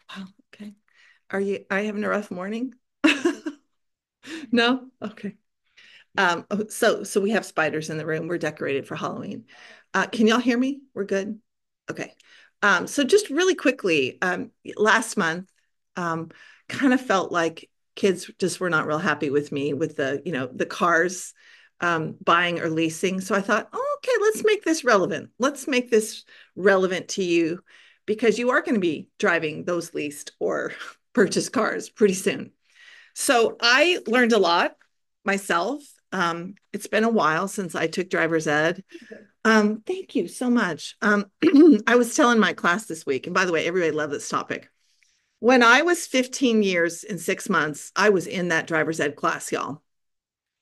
Wow, okay. Are you having a rough morning? No? Okay. So we have spiders in the room. We're decorated for Halloween. Can y'all hear me? We're good? Okay. So just really quickly, last month, um, kind of felt like kids just were not real happy with me with the cars buying or leasing. So I thought, oh, okay, let's make this relevant. Let's make this relevant to you because you are going to be driving those leased or purchased cars pretty soon. So I learned a lot myself. It's been a while since I took driver's ed. Thank you so much. I was telling my class this week, and by the way, everybody loved this topic. When I was 15 years and 6 months, I was in that driver's ed class, y'all.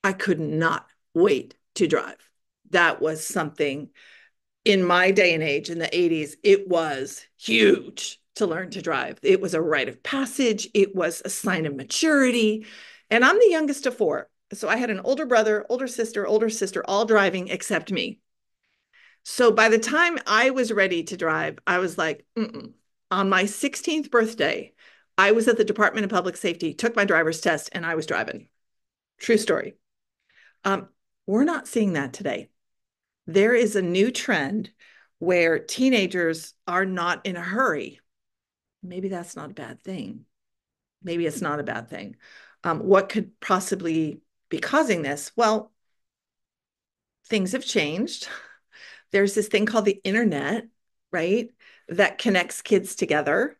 I could not wait to drive. That was something in my day and age in the 80s, it was huge to learn to drive. It was a rite of passage, it was a sign of maturity. And I'm the youngest of four. So I had an older brother, older sister, all driving except me. So by the time I was ready to drive, I was like, mm-mm. On my 16th birthday, I was at the Department of Public Safety, took my driver's test, and I was driving. True story. Um, we're not seeing that today. There is a new trend where teenagers are not in a hurry. Maybe that's not a bad thing. Maybe it's not a bad thing. What could possibly be causing this? Well, things have changed. There's this thing called the internet, right? That connects kids together.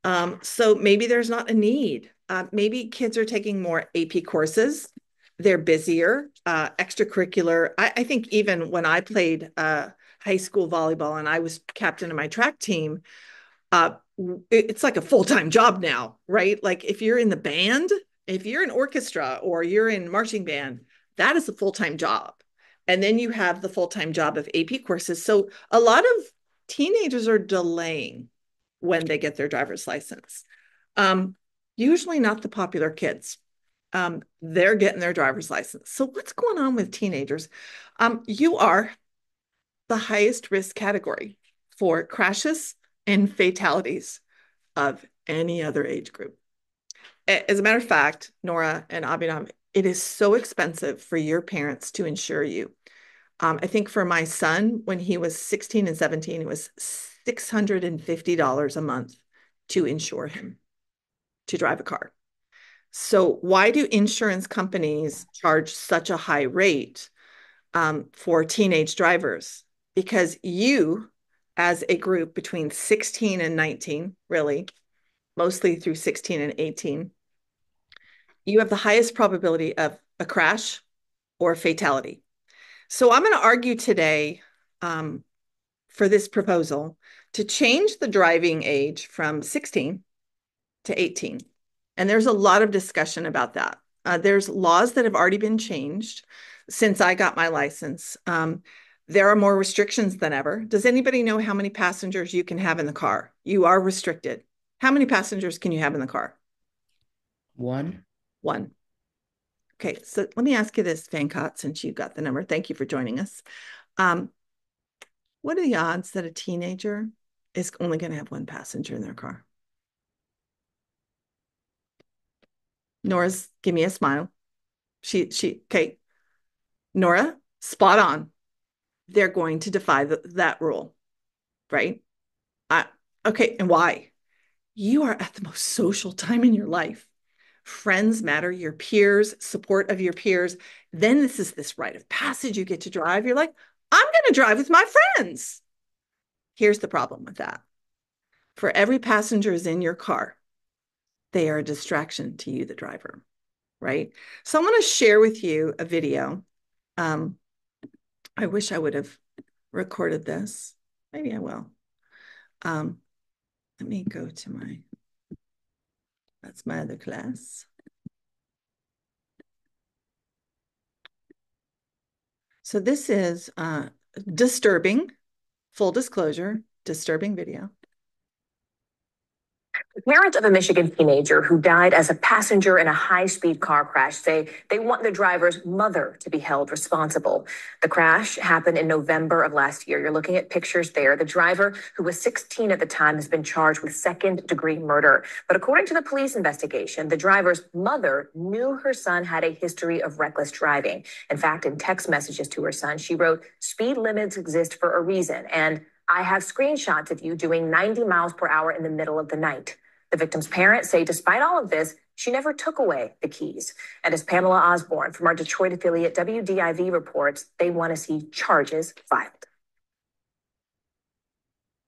So maybe there's not a need. Maybe kids are taking more AP courses. They're busier, extracurricular. I think even when I played high school volleyball and I was captain of my track team, uh, it's like a full-time job now, right? Like if you're in the band, if you're in orchestra or you're in marching band, that is a full-time job. And then you have the full-time job of AP courses. So a lot of teenagers are delaying when they get their driver's license. Um, Usually not the popular kids. They're getting their driver's license. So what's going on with teenagers? You are the highest risk category for crashes and fatalities of any other age group. As a matter of fact, Nora and Abhinav, it is so expensive for your parents to insure you. I think for my son, when he was 16 and 17, it was $650 a month to insure him to drive a car. So, why do insurance companies charge such a high rate for teenage drivers? Because you, as a group between 16 and 19, really, mostly through 16 and 18, you have the highest probability of a crash or fatality. So I'm going to argue today um, for this proposal to change the driving age from 16 to 18. And there's a lot of discussion about that. There's laws that have already been changed since I got my license. There are more restrictions than ever. Does anybody know how many passengers you can have in the car? You are restricted. How many passengers can you have in the car? One. One. Okay, so let me ask you this, Fancott, since you got the number. Thank you for joining us. Um, what are the odds that a teenager is only going to have one passenger in their car? Nora's, give me a smile. Okay. Nora, spot on. They're going to defy that rule, right? I, okay, and why? You are at the most social time in your life. Friends matter, your peers, support of your peers. Then this is this rite of passage. You get to drive. You're like, I'm going to drive with my friends. Here's the problem with that. For every passenger is in your car, they are a distraction to you, the driver, right? So I'm going to share with you a video. Um, I wish I would have recorded this. Maybe I will. Um, Let me go to that's my other class. So this is disturbing, full disclosure, disturbing video. Parents of a Michigan teenager who died as a passenger in a high speed car crash say they want the driver's mother to be held responsible. The crash happened in November of last year. You're looking at pictures there. The driver, who was 16 at the time, has been charged with second-degree murder. But according to the police investigation, the driver's mother knew her son had a history of reckless driving. In fact, in text messages to her son, she wrote, "Speed limits exist for a reason," and "I have screenshots of you doing 90 miles per hour in the middle of the night." The victim's parents say despite all of this, she never took away the keys. And as Pamela Osborne from our Detroit affiliate WDIV reports, they want to see charges filed.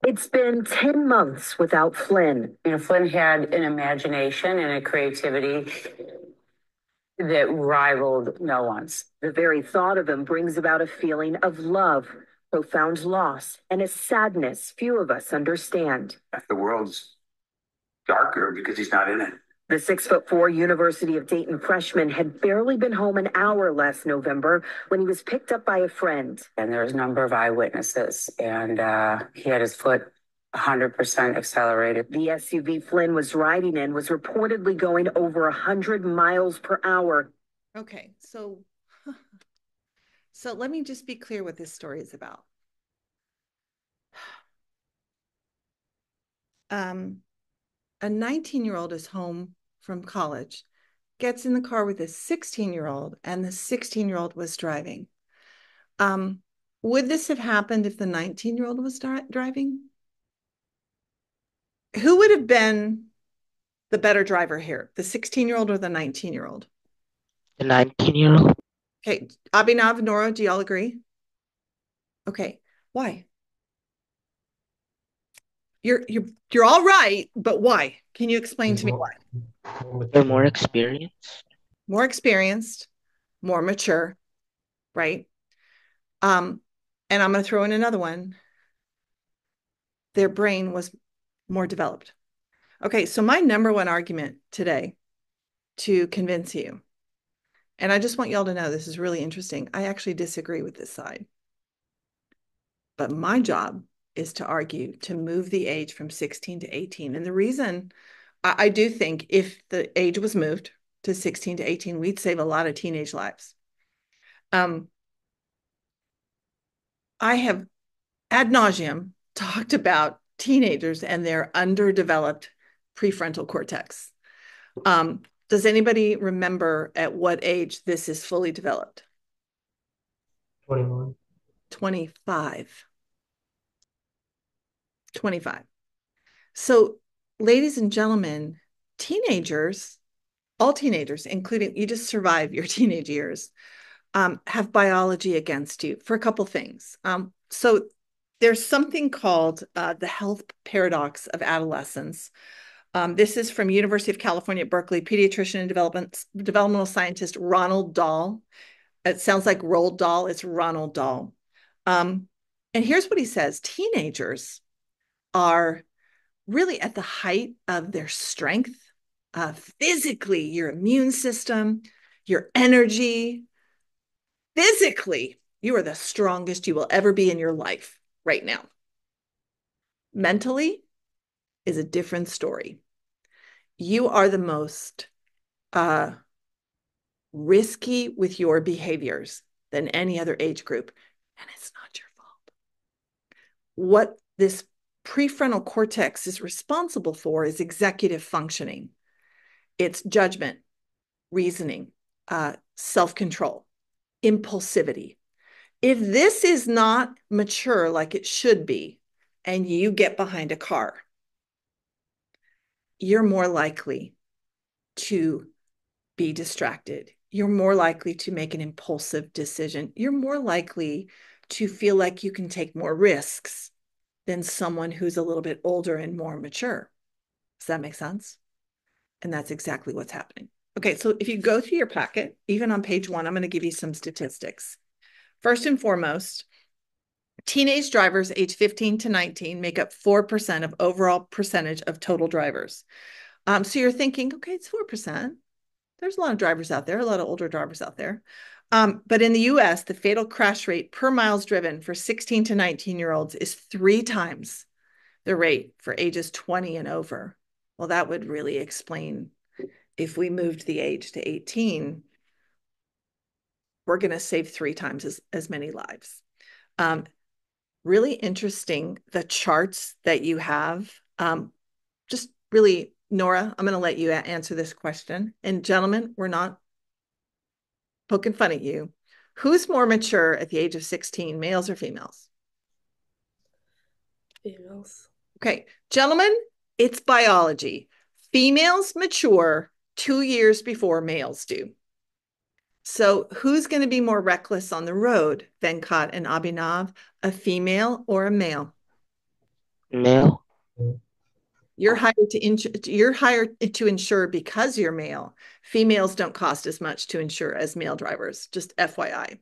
It's been 10 months without Flynn. Flynn had an imagination and a creativity that rivaled no one's. The very thought of him brings about a feeling of love, profound loss, and a sadness few of us understand. The world's darker because he's not in it. The 6'4" University of Dayton freshman had barely been home an hour last November when he was picked up by a friend. And there was a number of eyewitnesses, and he had his foot 100% accelerated. The SUV Flynn was riding in was reportedly going over 100 miles per hour. Okay, so let me just be clear what this story is about. A 19-year-old is home from college, gets in the car with a 16-year-old, and the 16-year-old was driving. Would this have happened if the 19-year-old was driving? Who would have been the better driver here, the 16-year-old or the 19-year-old? The 19-year-old. Okay, Abhinav, Nora, do y'all agree? Okay, why? You're all right, but why? Can you explain to me why? They're more experienced. More experienced, more mature, right? And I'm going to throw in another one. Their brain was more developed. Okay, so my number one argument today to convince you, and I just want y'all to know this is really interesting. I actually disagree with this side. But my job is to argue to move the age from 16 to 18. And the reason I do think if the age was moved to 16 to 18, we'd save a lot of teenage lives. I have ad nauseum talked about teenagers and their underdeveloped prefrontal cortex. Does anybody remember at what age this is fully developed? 21. 25. 25. So, ladies and gentlemen, teenagers, all teenagers, including you just survive your teenage years, have biology against you for a couple things. So there's something called the health paradox of adolescence. This is from University of California at Berkeley, pediatrician and developmental scientist Ronald Dahl. It sounds like Roald Dahl. It's Ronald Dahl. And here's what he says. Teenagers are really at the height of their strength, physically, your immune system, your energy. Physically, you are the strongest you will ever be in your life right now. Mentally is a different story. You are the most risky with your behaviors than any other age group, and it's not your fault. What this prefrontal cortex is responsible for is executive functioning. It's judgment, reasoning, self-control, impulsivity. If this is not mature like it should be, and you get behind a car, you're more likely to be distracted. You're more likely to make an impulsive decision. You're more likely to feel like you can take more risks than someone who's a little bit older and more mature. Does that make sense? And that's exactly what's happening. Okay, so if you go through your packet, even on page 1, I'm going to give you some statistics. First and foremost, teenage drivers age 15 to 19 make up 4% of overall percentage of total drivers. So you're thinking, okay, it's 4%. There's a lot of drivers out there, a lot of older drivers out there. But in the US, the fatal crash rate per miles driven for 16 to 19-year-olds is 3 times the rate for ages 20 and over. Well, that would really explain if we moved the age to 18, we're going to save 3 times as many lives. Um, really interesting, the charts that you have. Just really, Nora, I'm going to let you answer this question. And gentlemen, we're not poking fun at you. Who's more mature at the age of 16, males or females? Females. Okay, gentlemen, it's biology. Females mature 2 years before males do. So who's going to be more reckless on the road, Venkat and Abhinav, a female or a male? Male. You're hired to insure because you're male. Females don't cost as much to insure as male drivers, just FYI.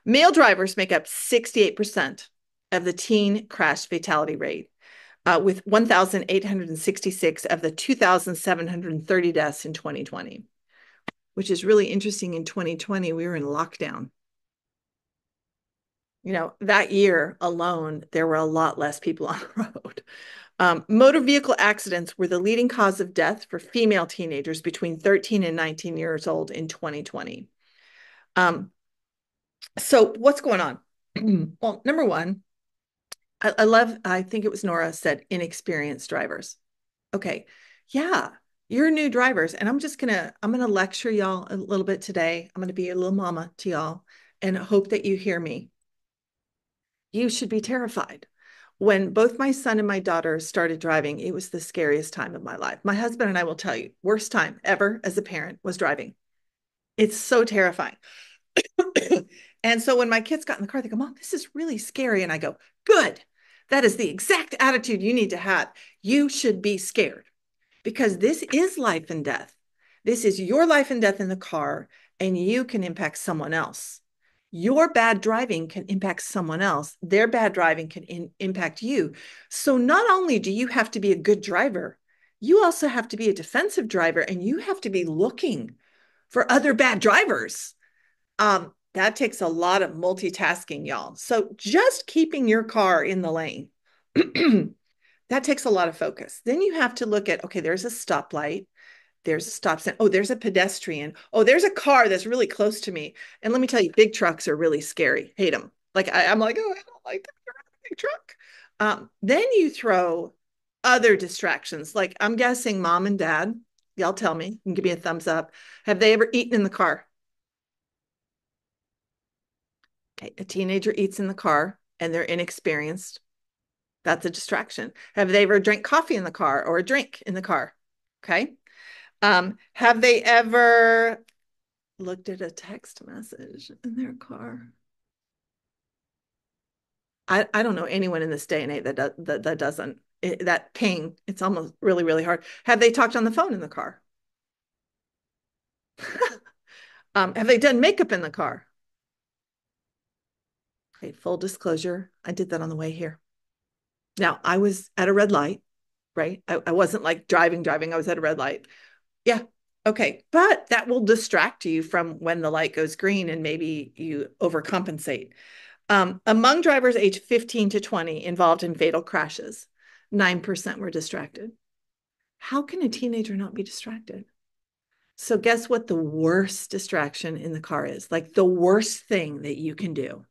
Male drivers make up 68% of the teen crash fatality rate, with 1,866 of the 2,730 deaths in 2020, which is really interesting. In 2020, we were in lockdown. That year alone, there were a lot less people on the road. Motor vehicle accidents were the leading cause of death for female teenagers between 13 and 19 years old in 2020. So what's going on? Well, number one, I think it was Nora said inexperienced drivers. Okay. Yeah, you're new drivers. And I'm gonna lecture y'all a little bit today. I'm gonna be a little mama to y'all and hope that you hear me. You should be terrified. When both my son and my daughter started driving, it was the scariest time of my life. My husband and I will tell you, worst time ever as a parent was driving. It's so terrifying. And so when my kids got in the car, they go, Mom, this is really scary. And I go, good. That is the exact attitude you need to have. You should be scared because this is life and death. This is your life and death in the car, and you can impact someone else. Your bad driving can impact someone else. Their bad driving can impact you. So not only do you have to be a good driver, you also have to be a defensive driver, and you have to be looking for other bad drivers. That takes a lot of multitasking, y'all. So just keeping your car in the lane, that takes a lot of focus. Then you have to look at, okay, there's a stoplight. There's a stop sign. Oh, there's a pedestrian. Oh, there's a car that's really close to me. And let me tell you, big trucks are really scary. Hate them. Like I'm like, oh, I don't like that big truck. Then you throw other distractions. Like I'm guessing mom and dad, y'all tell me, you can give me a thumbs up. Have they ever eaten in the car? Okay, a teenager eats in the car and they're inexperienced. That's a distraction. Have they ever drank coffee in the car or a drink in the car? Okay. Have they ever looked at a text message in their car? I don't know anyone in this day and age that doesn't. That ping, it's almost really, really hard. Have they talked on the phone in the car? Have they done makeup in the car? Okay, full disclosure, I did that on the way here. Now, I was at a red light, right? I wasn't like driving. I was at a red light. Yeah. Okay. But that will distract you from when the light goes green and maybe you overcompensate. Among drivers aged 15 to 20 involved in fatal crashes, 9% were distracted. How can a teenager not be distracted? So, guess what the worst distraction in the car is? Like the worst thing that you can do.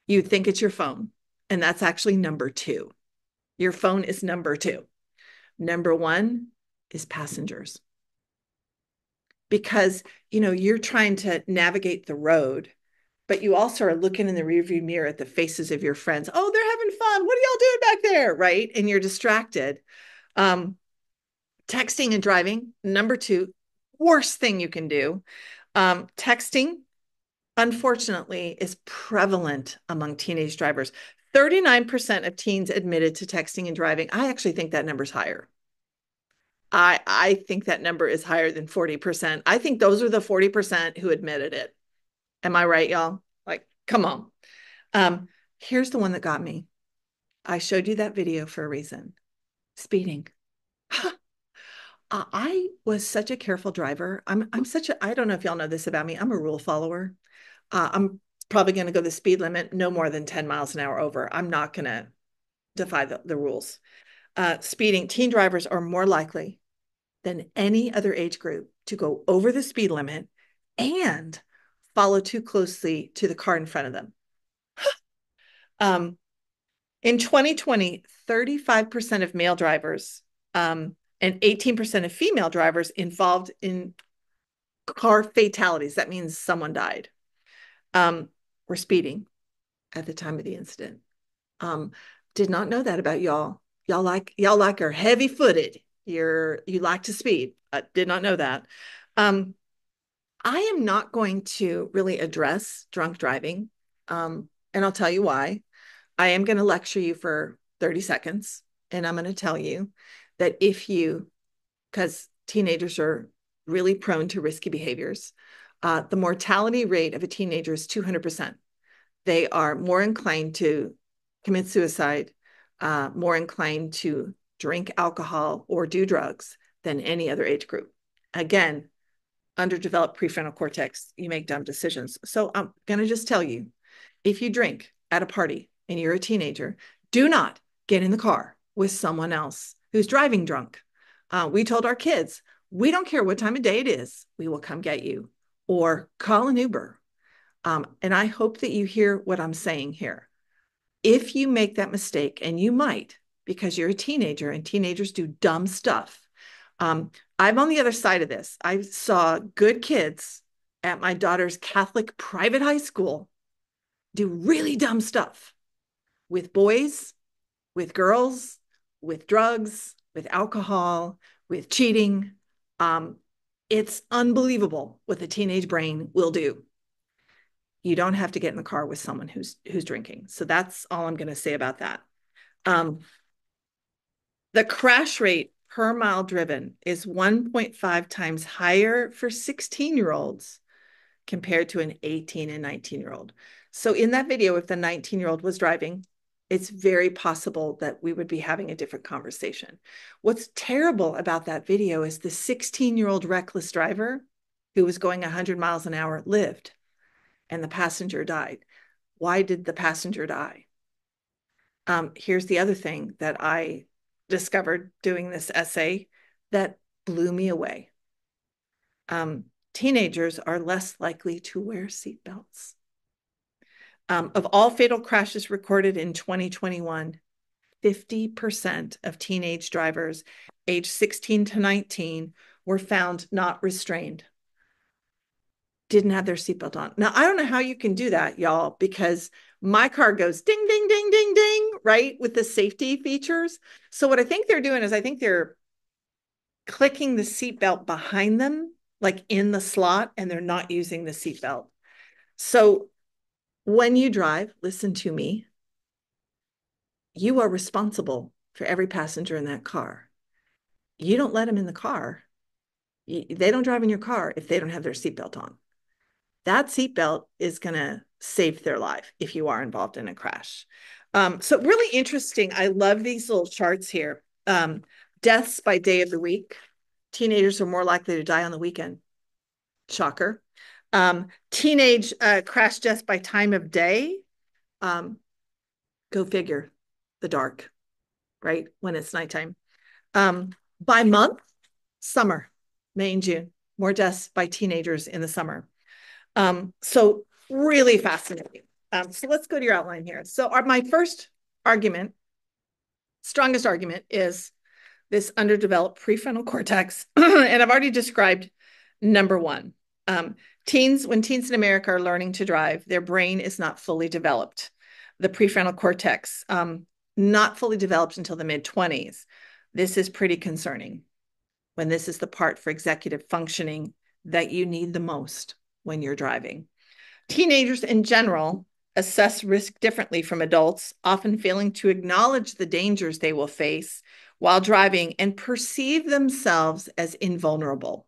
You think it's your phone, and that's actually number two. Your phone is number two. Number one is passengers. Because, you're trying to navigate the road, but you also are looking in the rearview mirror at the faces of your friends. Oh, they're having fun. What are y'all doing back there? Right. And you're distracted. Texting and driving, number two, worst thing you can do. Texting, unfortunately, is prevalent among teenage drivers. 39% of teens admitted to texting and driving. I actually think that number's higher. I think that number is higher than 40%. I think those are the 40% who admitted it. Am I right, y'all? Like, come on. Here's the one that got me. I showed you that video for a reason. Speeding. I was such a careful driver. I don't know if y'all know this about me. I'm a rule follower. I'm probably going to go the speed limit no more than 10 miles an hour over. I'm not going to defy the rules. speeding, teen drivers are more likely than any other age group to go over the speed limit and follow too closely to the car in front of them. In 2020, 35% of male drivers and 18% of female drivers involved in car fatalities, that means someone died, were speeding at the time of the incident. Did not know that about y'all. Y'all are heavy footed. You like to speed. Did not know that. I am not going to really address drunk driving, and I'll tell you why. I am going to lecture you for 30 seconds, and I'm going to tell you that because teenagers are really prone to risky behaviors, the mortality rate of a teenager is 200%. They are more inclined to commit suicide, more inclined to drink alcohol or do drugs than any other age group. Again, underdeveloped prefrontal cortex, you make dumb decisions. So I'm going to just tell you, if you drink at a party and you're a teenager, do not get in the car with someone else who's driving drunk. We told our kids, we don't care what time of day it is, we will come get you, or call an Uber. And I hope that you hear what I'm saying here. If you make that mistake, and you might, because you're a teenager and teenagers do dumb stuff. I'm on the other side of this. I saw good kids at my daughter's Catholic private high school do really dumb stuff with boys, with girls, with drugs, with alcohol, with cheating. It's unbelievable what the teenage brain will do. You don't have to get in the car with someone who's drinking. So that's all I'm going to say about that. The crash rate per mile driven is 1.5 times higher for 16-year-olds compared to an 18 and 19-year-old. So in that video, if the 19-year-old was driving, it's very possible that we would be having a different conversation. What's terrible about that video is the 16-year-old reckless driver who was going 100 miles an hour lived, and the passenger died. Why did the passenger die? Here's the other thing that I discovered doing this essay that blew me away. Teenagers are less likely to wear seatbelts. Of all fatal crashes recorded in 2021, 50% of teenage drivers aged 16 to 19 were found not restrained, didn't have their seatbelt on. Now, I don't know how you can do that, y'all, because my car goes ding, ding, ding, ding, ding, right, with the safety features. So what I think they're doing is I think they're clicking the seatbelt behind them, like in the slot, and they're not using the seatbelt. So when you drive, listen to me, you are responsible for every passenger in that car. You don't let them in the car. They don't drive in your car if they don't have their seatbelt on. That seatbelt is going to save their life if you are involved in a crash. So really interesting. I love these little charts here. Deaths by day of the week. Teenagers are more likely to die on the weekend. Shocker. Teenage crash deaths by time of day. Go figure. The dark, right? When it's nighttime. By month, summer, May and June. More deaths by teenagers in the summer. So really fascinating. So let's go to your outline here. So my first argument, strongest argument, is this underdeveloped prefrontal cortex. And I've already described number one. When teens in America are learning to drive, their brain is not fully developed. The prefrontal cortex, not fully developed until the mid-20s. This is pretty concerning when this is the part for executive functioning that you need the most when you're driving. Teenagers in general assess risk differently from adults, often failing to acknowledge the dangers they will face while driving and perceive themselves as invulnerable.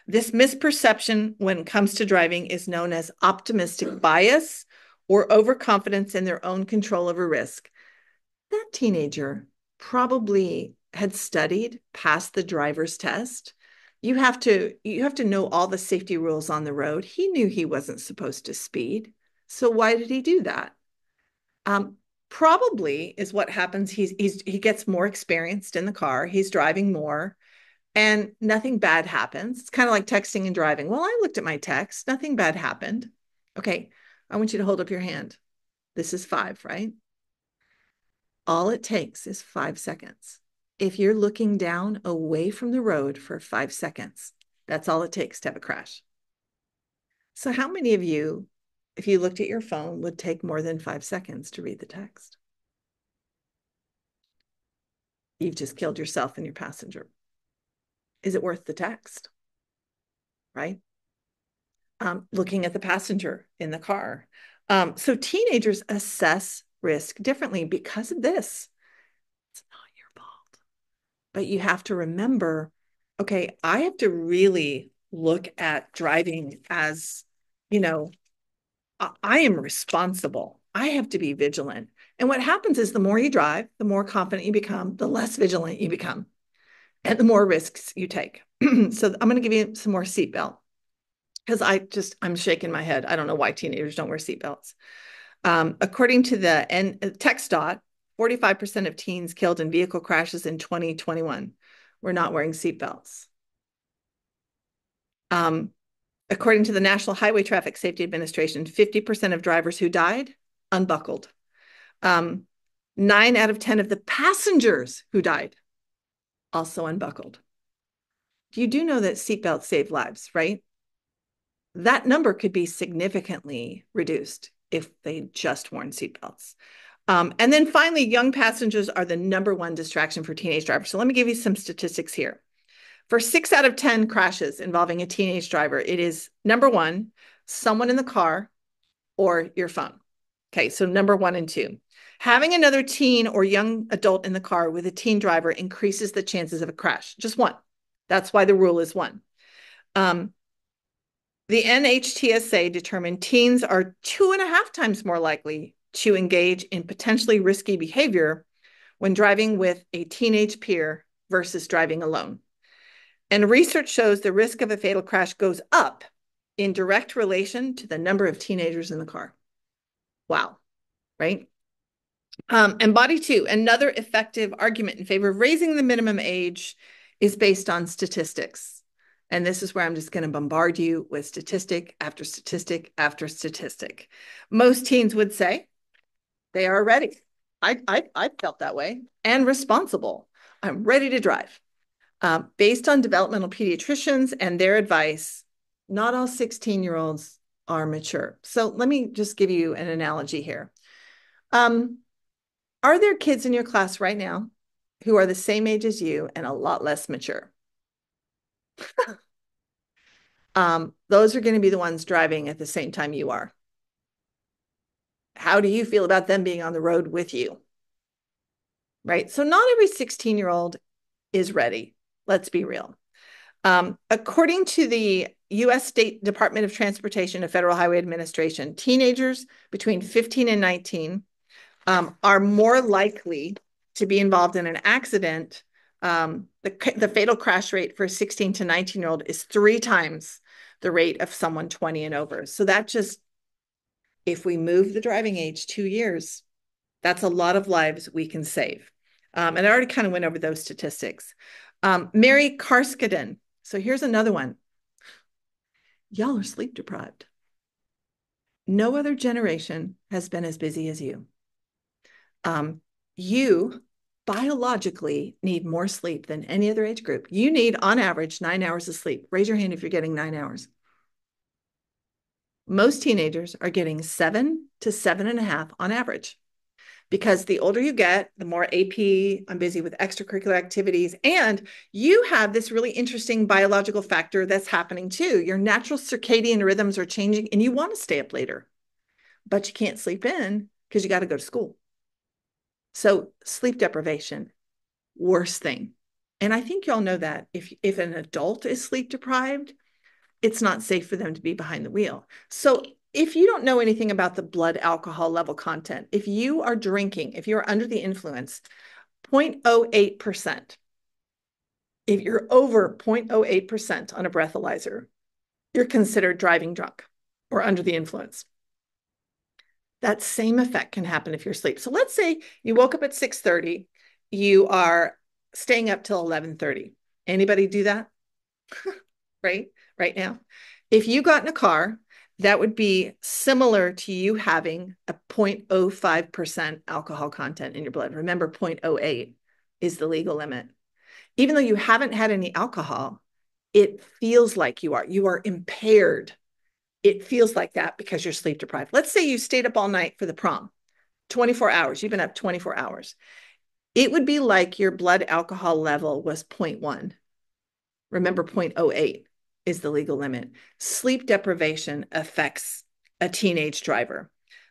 This misperception when it comes to driving is known as optimistic bias or overconfidence in their own control over risk. That teenager probably had studied, passed the driver's test. You have to know all the safety rules on the road. He knew he wasn't supposed to speed. So why did he do that? probably is what happens. He gets more experienced in the car. He's driving more and nothing bad happens. It's kind of like texting and driving. Well, I looked at my text. Nothing bad happened. Okay. I want you to hold up your hand. This is 5, right? All it takes is 5 seconds. If you're looking down away from the road for 5 seconds, that's all it takes to have a crash. So how many of you, if you looked at your phone, would take more than 5 seconds to read the text? You've just killed yourself and your passenger. Is it worth the text? Right? Looking at the passenger in the car. So teenagers assess risk differently because of this. It's not your fault. But you have to remember, okay, I have to really look at driving as, you know, I am responsible. I have to be vigilant. And what happens is the more you drive, the more confident you become, the less vigilant you become, and the more risks you take. So I'm going to give you some more seatbelt because I'm shaking my head. I don't know why teenagers don't wear seatbelts. According to the TxDOT, 45% of teens killed in vehicle crashes in 2021 were not wearing seatbelts. According to the National Highway Traffic Safety Administration, 50% of drivers who died unbuckled. 9 out of 10 of the passengers who died also unbuckled. You do know that seatbelts save lives, right? That number could be significantly reduced if they just worn seatbelts. And then finally, young passengers are the #1 distraction for teenage drivers. So let me give you some statistics here. For 6 out of 10 crashes involving a teenage driver, it is #1, someone in the car or your phone. Okay, so #1 and 2. Having another teen or young adult in the car with a teen driver increases the chances of a crash. Just 1. That's why the rule is 1. The NHTSA determined teens are 2.5 times more likely to engage in potentially risky behavior when driving with a teenage peer versus driving alone. And research shows the risk of a fatal crash goes up in direct relation to the number of teenagers in the car. Wow, right? And body 2, another effective argument in favor of raising the minimum age is based on statistics. And this is where I'm just going to bombard you with statistic after statistic after statistic. Most teens would say they are ready. I felt that way and responsible. I'm ready to drive. Based on developmental pediatricians and their advice, not all 16-year-olds are mature. So let me just give you an analogy here. Are there kids in your class right now who are the same age as you and a lot less mature? Those are going to be the ones driving at the same time you are. How do you feel about them being on the road with you? Right? So not every 16-year-old is ready. Let's be real. According to the U.S. State Department of Transportation and Federal Highway Administration, teenagers between 15 and 19 are more likely to be involved in an accident. The fatal crash rate for a 16 to 19-year-old is 3 times the rate of someone 20 and over. So that just, if we move the driving age 2 years, that's a lot of lives we can save. And I already kind of went over those statistics. Mary Karskeden. So here's another one. Y'all are sleep deprived. No other generation has been as busy as you. You biologically need more sleep than any other age group. You need, on average, 9 hours of sleep. Raise your hand if you're getting 9 hours. Most teenagers are getting 7 to 7.5 on average. Because the older you get, the more AP, I'm busy with extracurricular activities. And you have this really interesting biological factor that's happening too. Your natural circadian rhythms are changing and you want to stay up later, but you can't sleep in because you got to go to school. So sleep deprivation, worst thing. And I think y'all know that if an adult is sleep deprived, it's not safe for them to be behind the wheel. So if you don't know anything about the blood alcohol level content, if you are drinking, if you're under the influence, 0.08%, if you're over 0.08% on a breathalyzer, you're considered driving drunk or under the influence. That same effect can happen if you're asleep. So let's say you woke up at 6:30, you are staying up till 11:30. Anybody do that? Right? Right now. If you got in a car, that would be similar to you having a 0.05% alcohol content in your blood. Remember, 0.08 is the legal limit. Even though you haven't had any alcohol, it feels like you are impaired. It feels like that because you're sleep deprived. Let's say you stayed up all night for the prom, 24 hours. You've been up 24 hours. It would be like your blood alcohol level was 0.1. Remember, 0.08 is the legal limit. Sleep deprivation affects a teenage driver.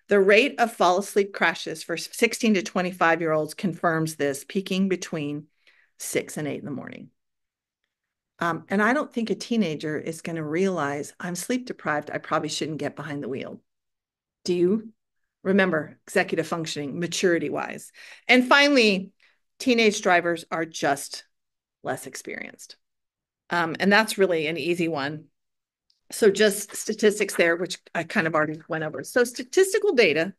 The rate of fall asleep crashes for 16 to 25-year-olds confirms this, peaking between 6 and 8 in the morning. And I don't think a teenager is going to realize I'm sleep deprived. I probably shouldn't get behind the wheel. Do you? Remember, executive functioning, maturity wise. And finally, teenage drivers are just less experienced. And that's really an easy one. So just statistics there, which I kind of already went over. So statistical data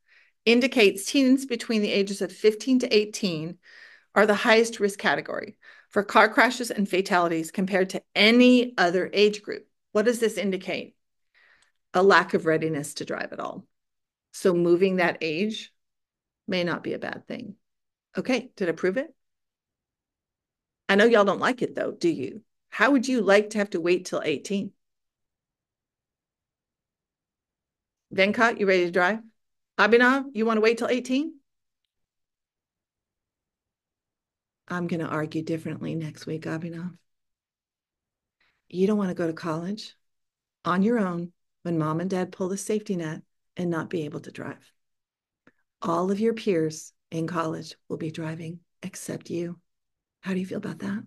indicates teens between the ages of 15 to 18 are the highest risk category for car crashes and fatalities compared to any other age group. What does this indicate? A lack of readiness to drive at all. So moving that age may not be a bad thing. Okay, did I prove it? I know y'all don't like it though, do you? How would you like to have to wait till 18? Venkat, you ready to drive? Abhinav, you want to wait till 18? I'm going to argue differently next week, Abhinav. You don't want to go to college on your own when mom and dad pull the safety net and not be able to drive. All of your peers in college will be driving except you. How do you feel about that?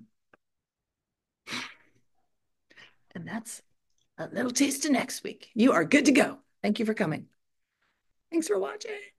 And that's a little taste of next week. You are good to go. Thank you for coming. Thanks for watching.